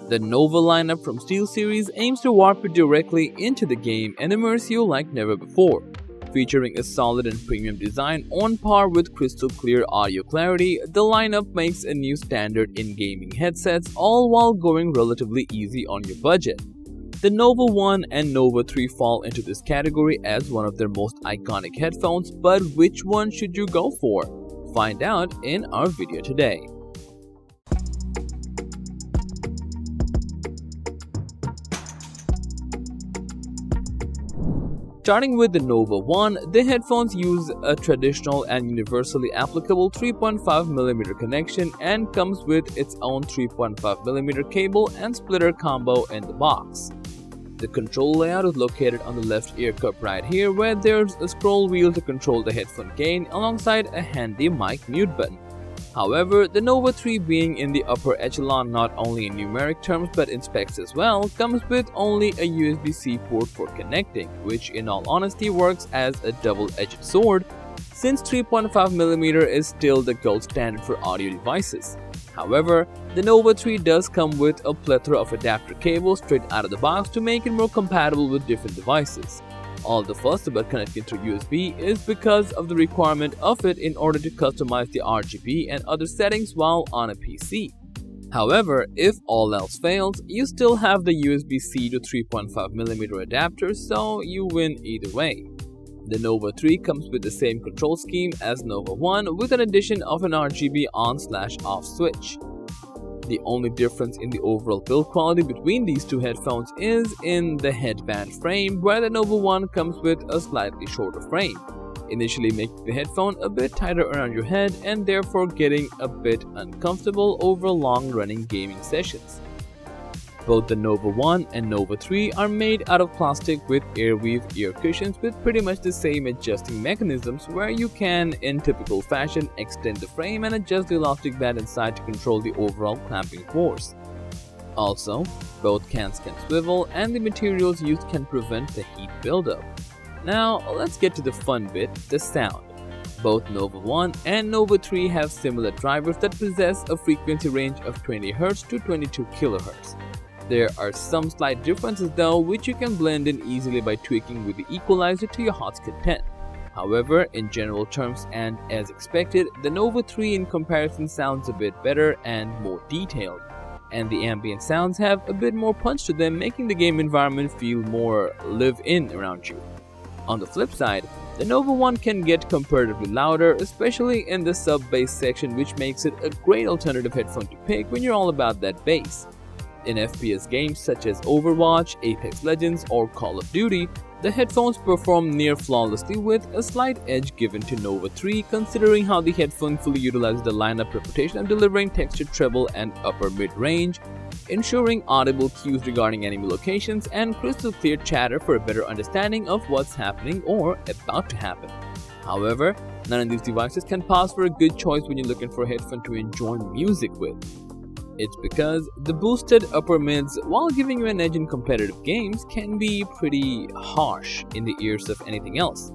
The Nova lineup from SteelSeries aims to warp you directly into the game and immerse you like never before. Featuring a solid and premium design on par with crystal clear audio clarity, the lineup makes a new standard in gaming headsets, all while going relatively easy on your budget. The Nova 1 and Nova 3 fall into this category as one of their most iconic headphones, but which one should you go for? Find out in our video today. Starting with the Nova 1, the headphones use a traditional and universally applicable 3.5mm connection and comes with its own 3.5mm cable and splitter combo in the box. The control layout is located on the left ear cup right here, where there's a scroll wheel to control the headphone gain alongside a handy mic mute button. However, the Nova 3, being in the upper echelon not only in numeric terms but in specs as well, comes with only a USB-C port for connecting, which in all honesty works as a double-edged sword, since 3.5mm is still the gold standard for audio devices. However, the Nova 3 does come with a plethora of adapter cables straight out of the box to make it more compatible with different devices. All the fuss about connecting through USB is because of the requirement of it in order to customize the RGB and other settings while on a PC. However, if all else fails, you still have the USB-C to 3.5mm adapter, so you win either way. The Nova 3 comes with the same control scheme as Nova 1 with an addition of an RGB on/off switch. The only difference in the overall build quality between these two headphones is in the headband frame, where the Nova 1 comes with a slightly shorter frame, initially making the headphone a bit tighter around your head and therefore getting a bit uncomfortable over long-running gaming sessions. Both the Nova 1 and Nova 3 are made out of plastic with airweave ear cushions with pretty much the same adjusting mechanisms, where you can, in typical fashion, extend the frame and adjust the elastic band inside to control the overall clamping force. Also, both cans can swivel and the materials used can prevent the heat buildup. Now, let's get to the fun bit, the sound. Both Nova 1 and Nova 3 have similar drivers that possess a frequency range of 20Hz to 22kHz. There are some slight differences though, which you can blend in easily by tweaking with the equalizer to your heart's content. However, in general terms and as expected, the Nova 3 in comparison sounds a bit better and more detailed, and the ambient sounds have a bit more punch to them, making the game environment feel more live-in around you. On the flip side, the Nova 1 can get comparatively louder, especially in the sub-bass section, which makes it a great alternative headphone to pick when you're all about that bass. In FPS games such as Overwatch, Apex Legends, or Call of Duty, the headphones perform near flawlessly with a slight edge given to Nova 3, considering how the headphone fully utilizes the lineup reputation of delivering textured treble and upper mid-range, ensuring audible cues regarding enemy locations and crystal clear chatter for a better understanding of what's happening or about to happen. However, none of these devices can pass for a good choice when you're looking for a headphone to enjoy music with. It's because the boosted upper mids, while giving you an edge in competitive games, can be pretty harsh in the ears of anything else,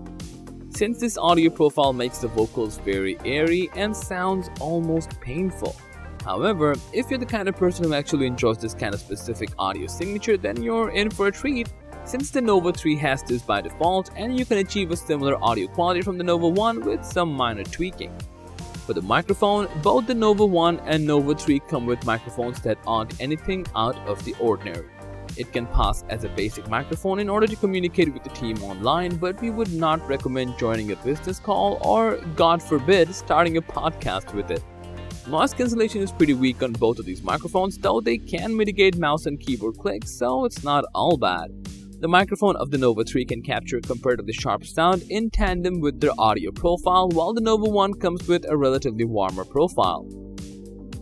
since this audio profile makes the vocals very airy and sounds almost painful. However, if you're the kind of person who actually enjoys this kind of specific audio signature, then you're in for a treat, since the Nova 3 has this by default and you can achieve a similar audio quality from the Nova 1 with some minor tweaking. For the microphone, both the Nova 1 and Nova 3 come with microphones that aren't anything out of the ordinary. It can pass as a basic microphone in order to communicate with the team online, but we would not recommend joining a business call or, God forbid, starting a podcast with it. Noise cancellation is pretty weak on both of these microphones, though they can mitigate mouse and keyboard clicks, so it's not all bad. The microphone of the Nova 3 can capture comparatively sharp sound in tandem with their audio profile, while the Nova 1 comes with a relatively warmer profile.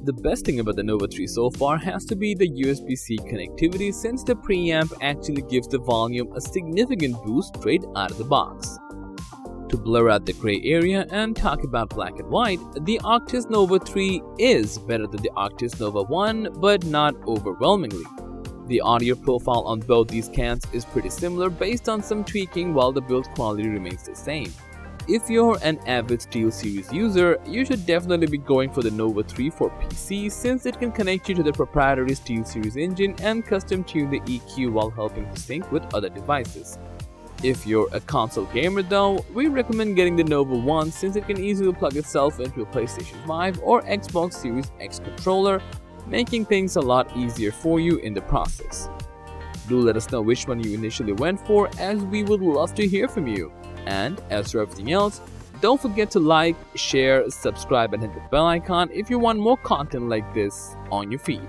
The best thing about the Nova 3 so far has to be the USB-C connectivity, since the preamp actually gives the volume a significant boost straight out of the box. To blur out the gray area and talk about black and white, the Arctis Nova 3 is better than the Arctis Nova 1, but not overwhelmingly. The audio profile on both these cans is pretty similar based on some tweaking, while the build quality remains the same. If you're an avid SteelSeries user, you should definitely be going for the Nova 3 for PC since it can connect you to the proprietary SteelSeries engine and custom tune the EQ while helping to sync with other devices. If you're a console gamer though, we recommend getting the Nova 1 since it can easily plug itself into a PlayStation 5 or Xbox Series X controller, making things a lot easier for you in the process. Do let us know which one you initially went for, as we would love to hear from you. And as for everything else, don't forget to like, share, subscribe and hit the bell icon if you want more content like this on your feed.